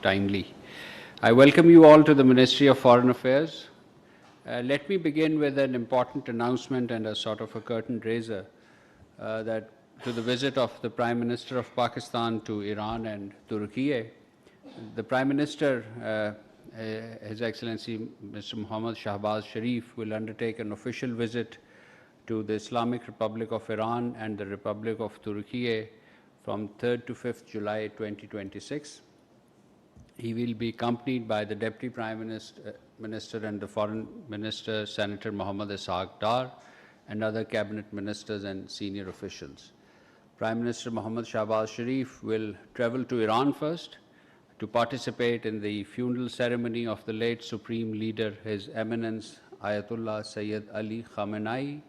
timely. I welcome you all to the Ministry of Foreign Affairs. Let me begin with an important announcement and a sort of a curtain raiser that to the visit of the Prime Minister of Pakistan to Iran and Turkey. The Prime Minister, His Excellency Mr. Mohammad Shahbaz Sharif, will undertake an official visit to the Islamic Republic of Iran and the Republic of Turkey from 3rd to 5th July 2026. He will be accompanied by the Deputy Prime Minister and the Foreign Minister, Senator Mohammad Ishaq Dar, and other cabinet ministers and senior officials. Prime Minister Mohammad Shahbaz Sharif will travel to Iran first to participate in the funeral ceremony of the late Supreme Leader, His Eminence Ayatollah Sayyid Ali Khamenei.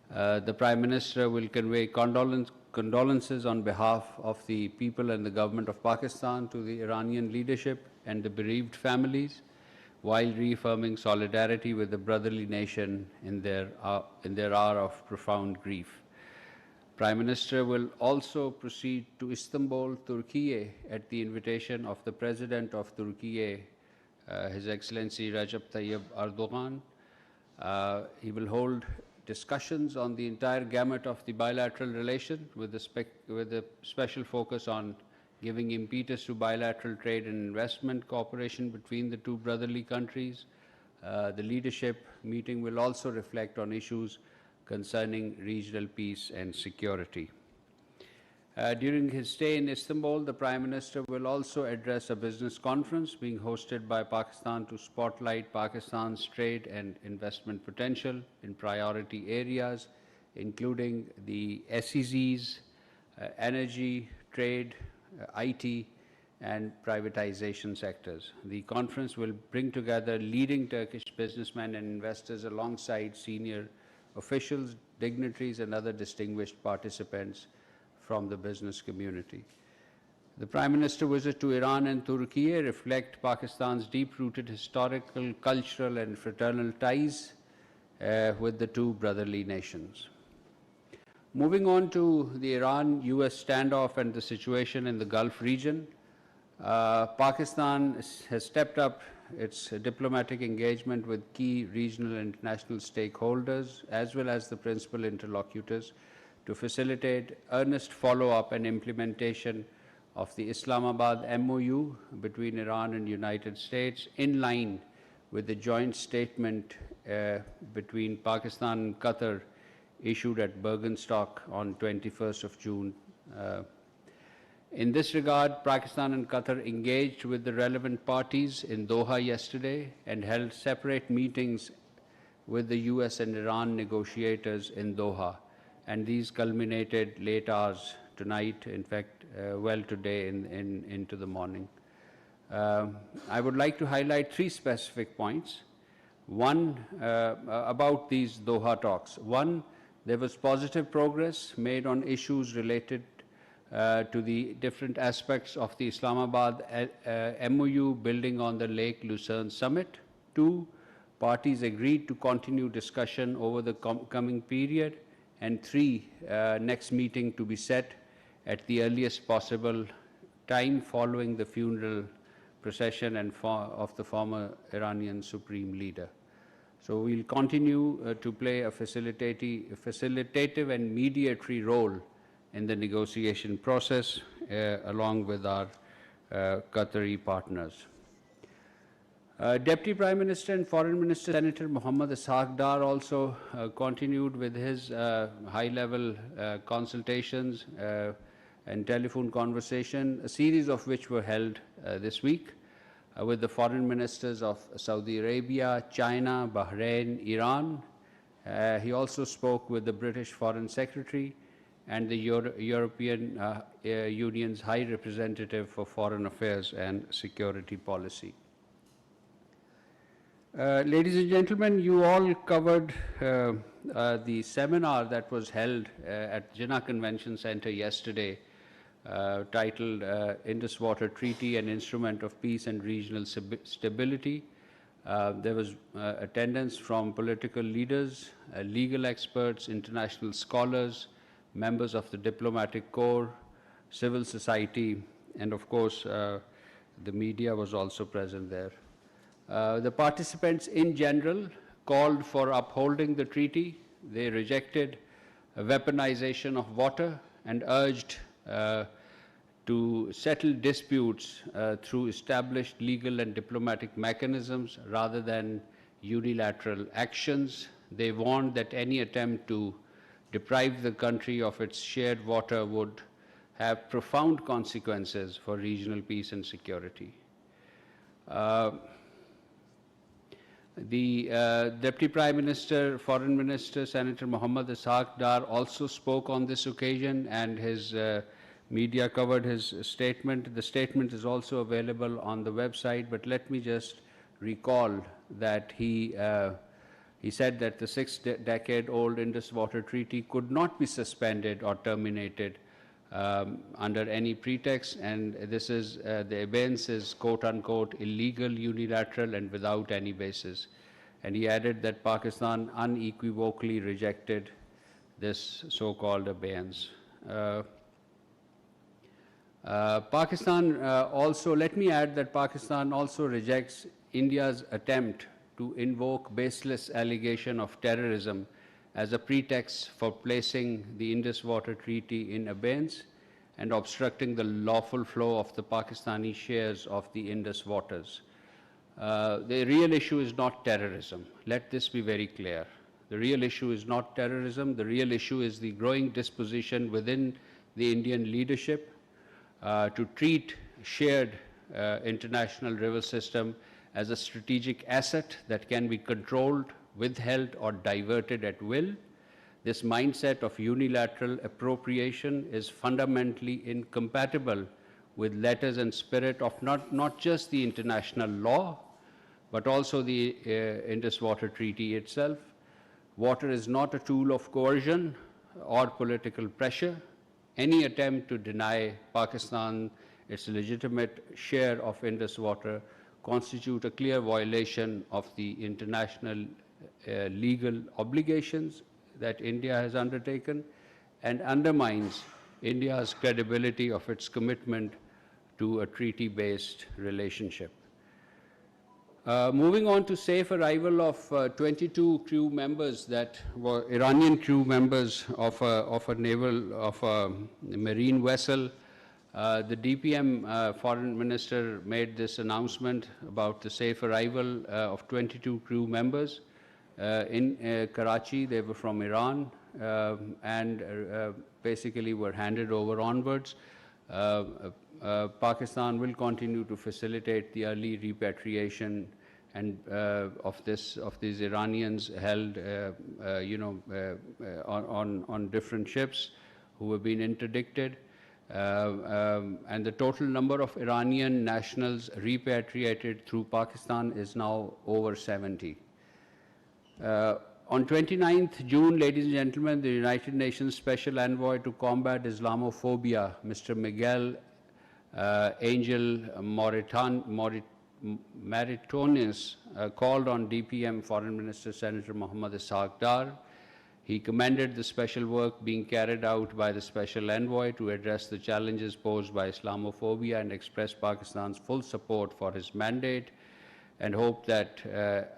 The Prime Minister will convey condolences on behalf of the people and the government of Pakistan to the Iranian leadership and the bereaved families, while reaffirming solidarity with the brotherly nation in their hour of profound grief. Prime Minister will also proceed to Istanbul, Turkey, at the invitation of the President of Turkey, His Excellency Recep Tayyip Erdogan. He will hold discussions on the entire gamut of the bilateral relation with a special focus on giving impetus to bilateral trade and investment cooperation between the two brotherly countries. The leadership meeting will also reflect on issues concerning regional peace and security. During his stay in Istanbul, the Prime Minister will also address a business conference being hosted by Pakistan to spotlight Pakistan's trade and investment potential in priority areas, including the SEZs, energy, trade, IT, and privatization sectors. The conference will bring together leading Turkish businessmen and investors alongside senior officials, dignitaries, and other distinguished participants from the business community. The Prime Minister's visit to Iran and Turkey reflect Pakistan's deep-rooted historical, cultural, and fraternal ties with the two brotherly nations. Moving on to the Iran-US standoff and the situation in the Gulf region, Pakistan has stepped up its diplomatic engagement with key regional and international stakeholders, as well as the principal interlocutors, to facilitate earnest follow-up and implementation of the Islamabad MOU between Iran and the United States, in line with the joint statement between Pakistan and Qatar issued at Bergenstock on 21st of June. In this regard, Pakistan and Qatar engaged with the relevant parties in Doha yesterday and held separate meetings with the US and Iran negotiators in Doha, and these culminated late hours tonight, in fact, well today into the morning. I would like to highlight three specific points. One, about these Doha talks. One, there was positive progress made on issues related to the different aspects of the Islamabad MOU building on the Lake Lucerne summit. Two, parties agreed to continue discussion over the coming period. And three, next meeting to be set at the earliest possible time following the funeral procession of the former Iranian Supreme Leader. So we'll continue to play a facilitative and mediatory role in the negotiation process along with our Qatari partners. Deputy Prime Minister and Foreign Minister Senator Mohammad Ishaq Dar also continued with his high-level consultations and telephone conversation, a series of which were held this week with the foreign ministers of Saudi Arabia, China, Bahrain, Iran. He also spoke with the British Foreign Secretary and the European Union's High Representative for Foreign Affairs and Security Policy. Ladies and gentlemen, you all covered the seminar that was held at Jinnah Convention Center yesterday, titled Indus Water Treaty, an Instrument of Peace and Regional Stability. There was attendance from political leaders, legal experts, international scholars, members of the diplomatic corps, civil society, and of course, The media was also present there. The participants in general called for upholding the treaty. They rejected weaponization of water and urged to settle disputes through established legal and diplomatic mechanisms rather than unilateral actions. They warned that any attempt to deprive the country of its shared water would have profound consequences for regional peace and security. The Deputy Prime Minister, Foreign Minister, Senator Muhammad Ishaq Dar also spoke on this occasion, and his media covered his statement. The statement is also available on the website, but let me just recall that he said that the six-decade-old Indus Water Treaty could not be suspended or terminated under any pretext, and this is the abeyance is quote-unquote illegal, unilateral, and without any basis. And he added that Pakistan unequivocally rejected this so-called abeyance. Pakistan also, let me add that Pakistan also rejects India's attempt to invoke baseless allegation of terrorism as a pretext for placing the Indus Water Treaty in abeyance and obstructing the lawful flow of the Pakistani shares of the Indus waters. The real issue is not terrorism. Let this be very clear. The real issue is not terrorism. The real issue is the growing disposition within the Indian leadership to treat shared international river system as a strategic asset that can be controlled, withheld, or diverted at will. This mindset of unilateral appropriation is fundamentally incompatible with letters and spirit of not just the international law, but also the Indus Water Treaty itself. Water is not a tool of coercion or political pressure. Any attempt to deny Pakistan its legitimate share of Indus water constitute a clear violation of the international legal obligations that India has undertaken and undermines India's credibility of its commitment to a treaty-based relationship. Moving on to safe arrival of 22 crew members that were Iranian crew members of a marine vessel. The DPM Foreign Minister made this announcement about the safe arrival of 22 crew members in Karachi. They were from Iran and basically were handed over onwards. Pakistan will continue to facilitate the early repatriation and of these Iranians held, on different ships who have been interdicted. And the total number of Iranian nationals repatriated through Pakistan is now over 70. On 29th June, ladies and gentlemen, the United Nations Special Envoy to Combat Islamophobia, Mr. Miguel Angel Maritonis, called on DPM Foreign Minister Senator Muhammad Ishaq Dar. He commended the special work being carried out by the Special Envoy to address the challenges posed by Islamophobia and expressed Pakistan's full support for his mandate and hoped that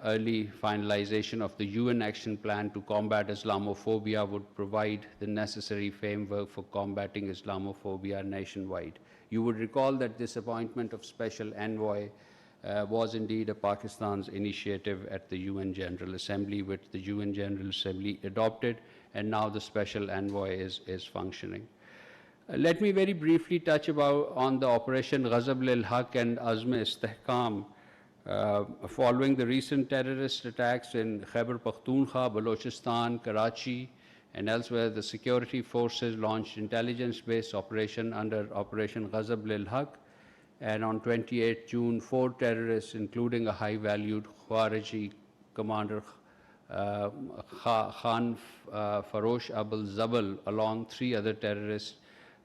early finalization of the UN Action Plan to combat Islamophobia would provide the necessary framework for combating Islamophobia nationwide. You would recall that this appointment of Special Envoy was indeed a Pakistan's initiative at the UN General Assembly, which the UN General Assembly adopted, and now the Special Envoy is functioning. Let me very briefly touch on the Operation Ghazab Lil Haq and Azm-e-Istehkam following the recent terrorist attacks in Khyber Pakhtunkhwa, Balochistan, Karachi, and elsewhere. The security forces launched intelligence-based operation under Operation Ghazab Lil Haq, and on 28 June, 4 terrorists, including a high-valued Khawariji commander Khan Farosh Abul Zabal, along 3 other terrorists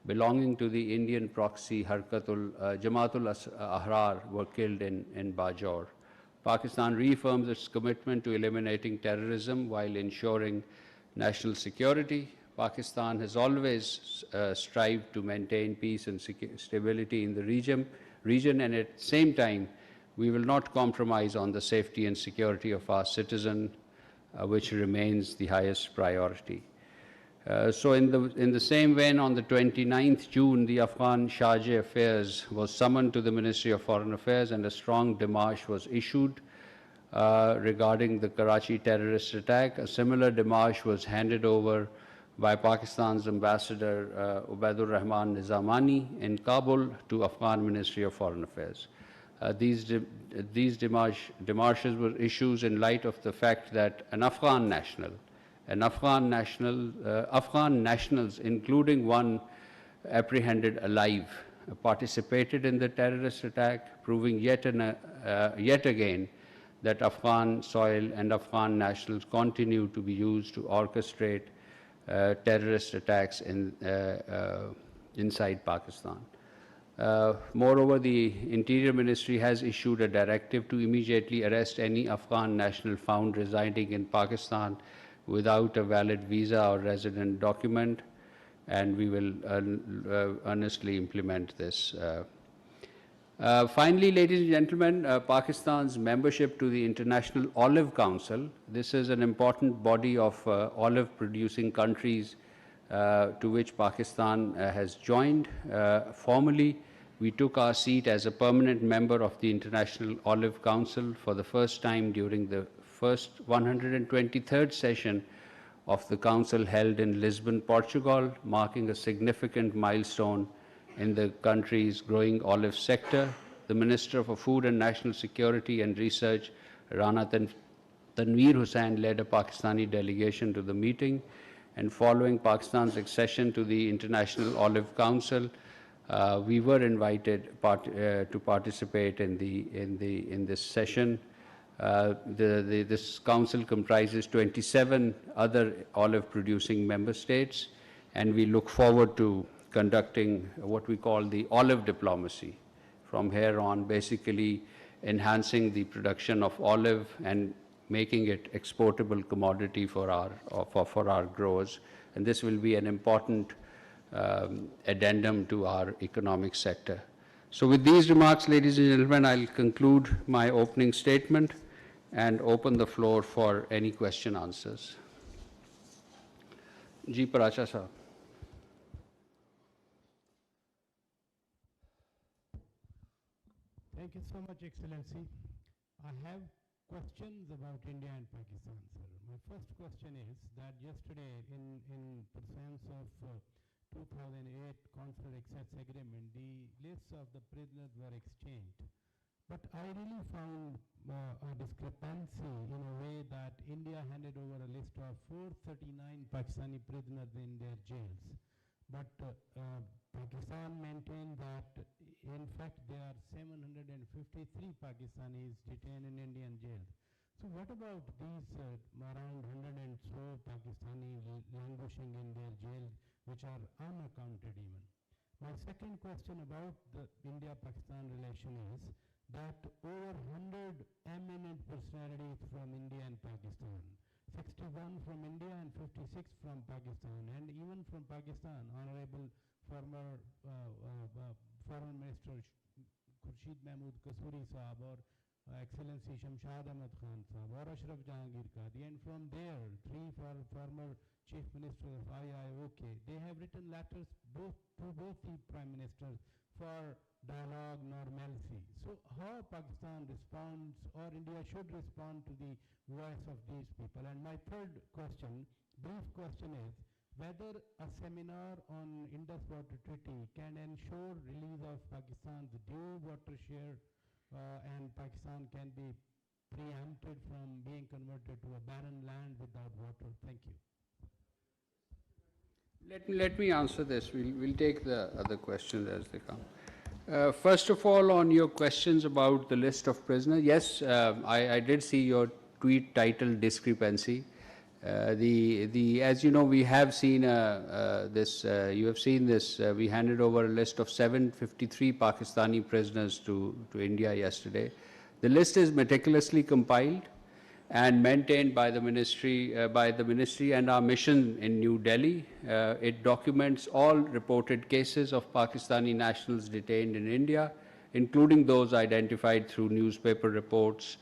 belonging to the Indian proxy Jamaatul Ahrar, were killed in Bajaur. Pakistan reaffirms its commitment to eliminating terrorism while ensuring national security. Pakistan has always strived to maintain peace and stability in the region region, and at the same time, we will not compromise on the safety and security of our citizens, which remains the highest priority. So in the same vein, on the 29th June, the Afghan Charge Affairs was summoned to the Ministry of Foreign Affairs, and a strong démarche was issued regarding the Karachi terrorist attack. A similar démarche was handed over by Pakistan's Ambassador Ubaidur Rahman Nizamani in Kabul to Afghan Ministry of Foreign Affairs. These démarches were issued in light of the fact that Afghan nationals, including one apprehended alive, participated in the terrorist attack, proving yet again that Afghan soil and Afghan nationals continue to be used to orchestrate terrorist attacks inside Pakistan. Moreover, the Interior Ministry has issued a directive to immediately arrest any Afghan national found residing in Pakistan without a valid visa or resident document, and we will earnestly implement this. Finally, ladies and gentlemen, Pakistan's membership to the International Olive Council. This is an important body of olive-producing countries to which Pakistan has joined. Formally, we took our seat as a permanent member of the International Olive Council for the first time during the first 123rd session of the Council held in Lisbon, Portugal, marking a significant milestone in the country's growing olive sector. The Minister for Food and National Security and Research, Rana Tahir Hussain, led a Pakistani delegation to the meeting, and following Pakistan's accession to the International Olive Council, we were invited to participate in this session. This council comprises 27 other olive-producing member states, and we look forward to conducting what we call the olive diplomacy from here on, basically enhancing the production of olive and making it exportable commodity for our growers. And this will be an important addendum to our economic sector. So with these remarks, ladies and gentlemen, I'll conclude my opening statement and open the floor for any question answers. Ji Paracha sir. Thank you so much, Excellency. I have questions about India and Pakistan, sir. My first question is that yesterday, in pursuance of 2008 Consular Access Agreement, the lists of the prisoners were exchanged. But I really found a discrepancy in a way that India handed over a list of 439 Pakistani prisoners in their jails. But Pakistan maintained that, in fact, there are 753 Pakistanis detained in Indian jails. So what about these around 100 and so Pakistanis languishing in their jails, which are unaccounted even? My second question about the India-Pakistan relation is that over 100 eminent personalities from India and Pakistan, 61 from India and 56 from Pakistan, and even from Pakistan, Honorable former Foreign Minister Khurshid Mahmood Kasuri Sahab, or Excellency Shamshad Ahmad Khan Sahab, or Ashraf Jahangir Qadi, and from there, 3 former Chief Ministers of IIOK, they have written letters to both the Prime Ministers for dialogue, normalcy. So how Pakistan responds, or India should respond to the voice of these people? And my third question, brief question, is whether a seminar on Indus Water Treaty can ensure release of Pakistan's due water share and Pakistan can be preempted from being converted to a barren land without water. Thank you. Let me answer this. We'll take the other questions as they come. First of all, on your questions about the list of prisoners, yes, I did see your tweet titled discrepancy. As you know, we have seen this. You have seen this. We handed over a list of 753 Pakistani prisoners to India yesterday. The list is meticulously compiled and maintained by the ministry and our mission in New Delhi. It documents all reported cases of Pakistani nationals detained in India, including those identified through newspaper reports,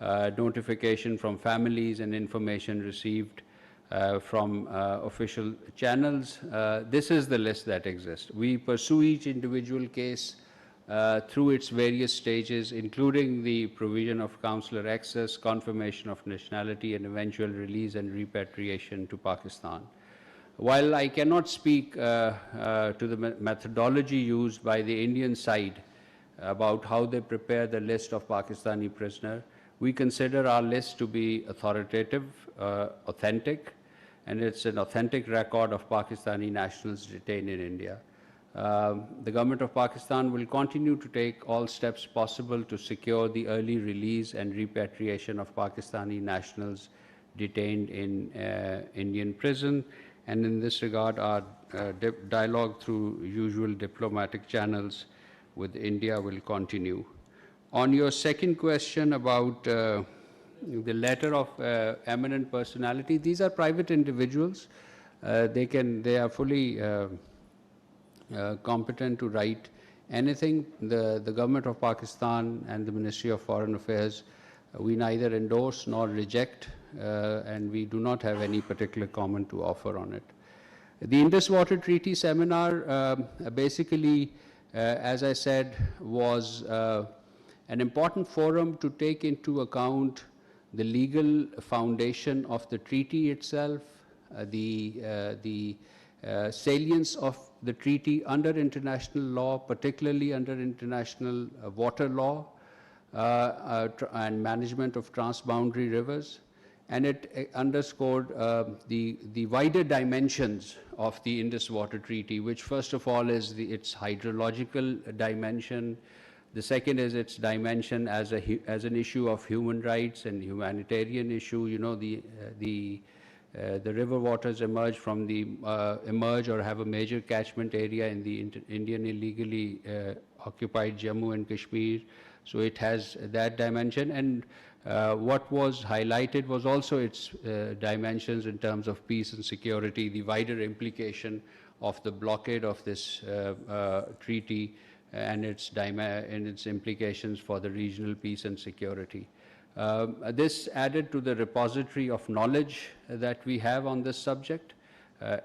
notification from families, and information received from official channels. This is the list that exists. We pursue each individual case through its various stages, including the provision of consular access, confirmation of nationality, and eventual release and repatriation to Pakistan. While I cannot speak to the methodology used by the Indian side about how they prepare the list of Pakistani prisoners, we consider our list to be authoritative, authentic, and it's an authentic record of Pakistani nationals detained in India. The government of Pakistan will continue to take all steps possible to secure the early release and repatriation of Pakistani nationals detained in Indian prison. And in this regard, our dialogue through usual diplomatic channels with India will continue. On your second question about the letter of eminent personality, these are private individuals. They are fully competent to write anything. The government of Pakistan and the Ministry of Foreign Affairs, we neither endorse nor reject, and we do not have any particular comment to offer on it. The Indus Water Treaty Seminar, basically, as I said, was an important forum to take into account the legal foundation of the treaty itself, the salience of the treaty under international law, particularly under international water law and management of transboundary rivers. And it underscored the wider dimensions of the Indus Water Treaty, which first of all is its hydrological dimension. The second is its dimension as an issue of human rights and humanitarian issue. You know, the river waters emerge or have a major catchment area in the Indian illegally occupied Jammu and Kashmir. So it has that dimension. And what was highlighted was also its dimensions in terms of peace and security, the wider implication of the blockade of this treaty and its implications for the regional peace and security. This added to the repository of knowledge that we have on this subject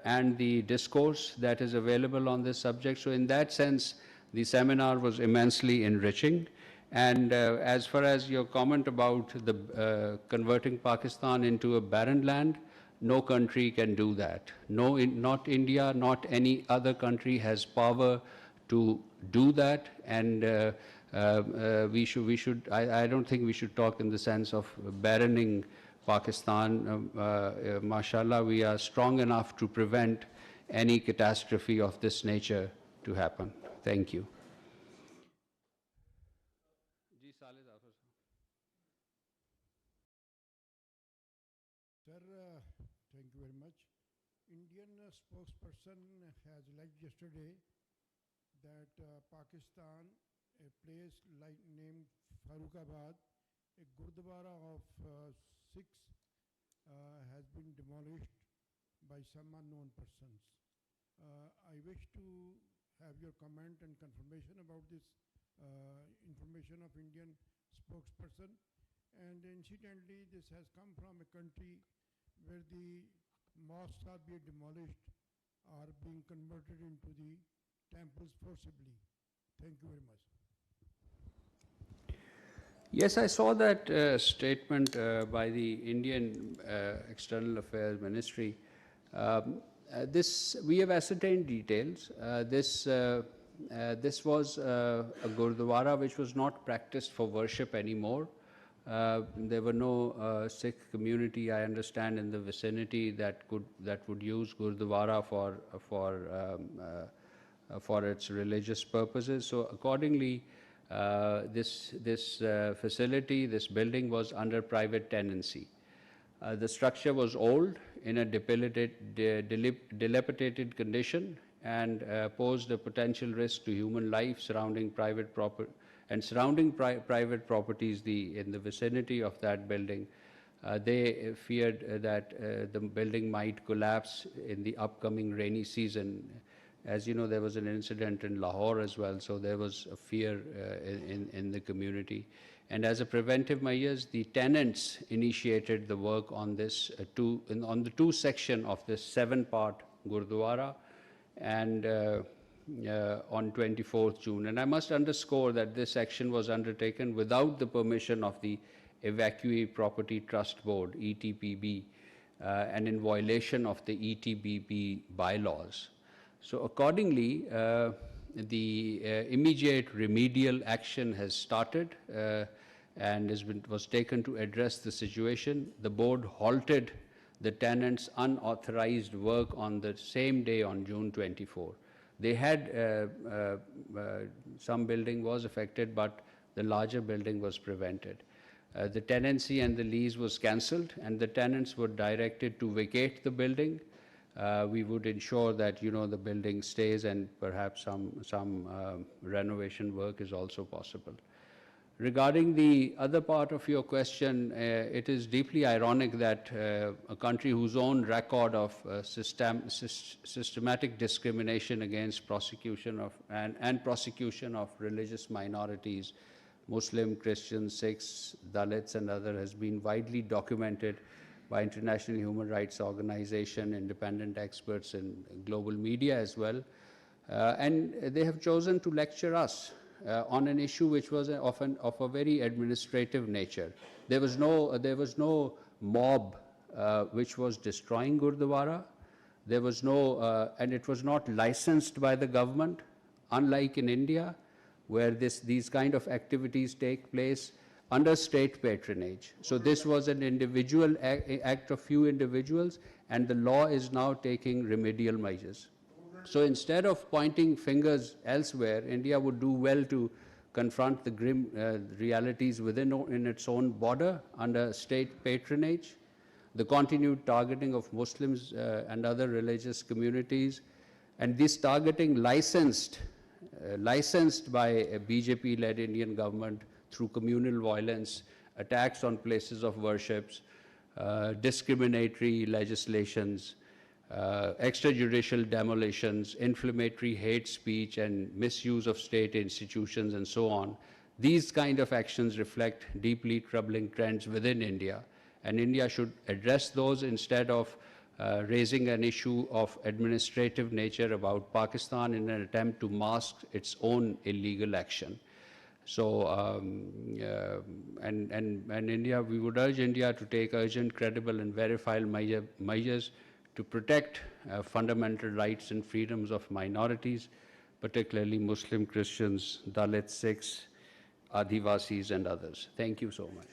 and the discourse that is available on this subject. So in that sense, the seminar was immensely enriching. And as far as your comment about the converting Pakistan into a barren land, no country can do that. No, not India, not any other country has power to do that. And I don't think we should talk in the sense of barrening Pakistan. Mashallah, we are strong enough to prevent any catastrophe of this nature to happen. Thank you. Sir, thank you very much. Indian spokesperson has alleged yesterday that Pakistan, a place named Farooqabad, a Gurdwara of Sikhs, has been demolished by some unknown persons. I wish to have your comment and confirmation about this information of Indian spokesperson. And incidentally, this has come from a country where the mosques are being demolished or being converted into the temples forcibly. Thank you very much. Yes, I saw that statement by the Indian External Affairs Ministry. We have ascertained details. This was a Gurdwara which was not practiced for worship anymore. There were no Sikh community, I understand, in the vicinity that would use Gurdwara for its religious purposes. So accordingly, this facility, this building was under private tenancy. The structure was old, in a dilapidated condition, and posed a potential risk to human life surrounding private property private properties in the vicinity of that building. They feared that the building might collapse in the upcoming rainy season. As you know, there was an incident in Lahore as well, so there was a fear in the community. And as a preventive measures, the tenants initiated the work on this on the two section of this 7-part Gurdwara, and on 24th June. And I must underscore that this action was undertaken without the permission of the Evacuee Property Trust Board, ETPB, and in violation of the ETPB bylaws. So accordingly, the immediate remedial action has started and was taken to address the situation. The board halted the tenants' unauthorized work on the same day on June 24. They had, some building was affected, but the larger building was prevented. The tenancy and the lease was cancelled, and the tenants were directed to vacate the building. We would ensure that, you know, the building stays, and perhaps some renovation work is also possible. Regarding the other part of your question, it is deeply ironic that a country whose own record of systematic discrimination against prosecution of and prosecution of religious minorities, Muslim, Christians, Sikhs, Dalits, and others, has been widely documented by international human rights organizations, independent experts, and global media as well. And they have chosen to lecture us on an issue which was often of a very administrative nature. There was no mob which was destroying Gurdwara. There was no, and it was not licensed by the government, unlike in India, where these kind of activities take place under state patronage. So this was an individual act of few individuals, and the law is now taking remedial measures. So instead of pointing fingers elsewhere, India would do well to confront the grim realities in its own border under state patronage, the continued targeting of Muslims and other religious communities, and this targeting licensed by a BJP-led Indian government through communal violence, attacks on places of worships, discriminatory legislations, extrajudicial demolitions, inflammatory hate speech, and misuse of state institutions, and so on. These kind of actions reflect deeply troubling trends within India, and India should address those instead of raising an issue of administrative nature about Pakistan in an attempt to mask its own illegal action. So, and India, we would urge India to take urgent, credible, and verifiable measures to protect fundamental rights and freedoms of minorities, particularly Muslim, Christians, Dalits, Sikhs, Adivasis, and others. Thank you so much.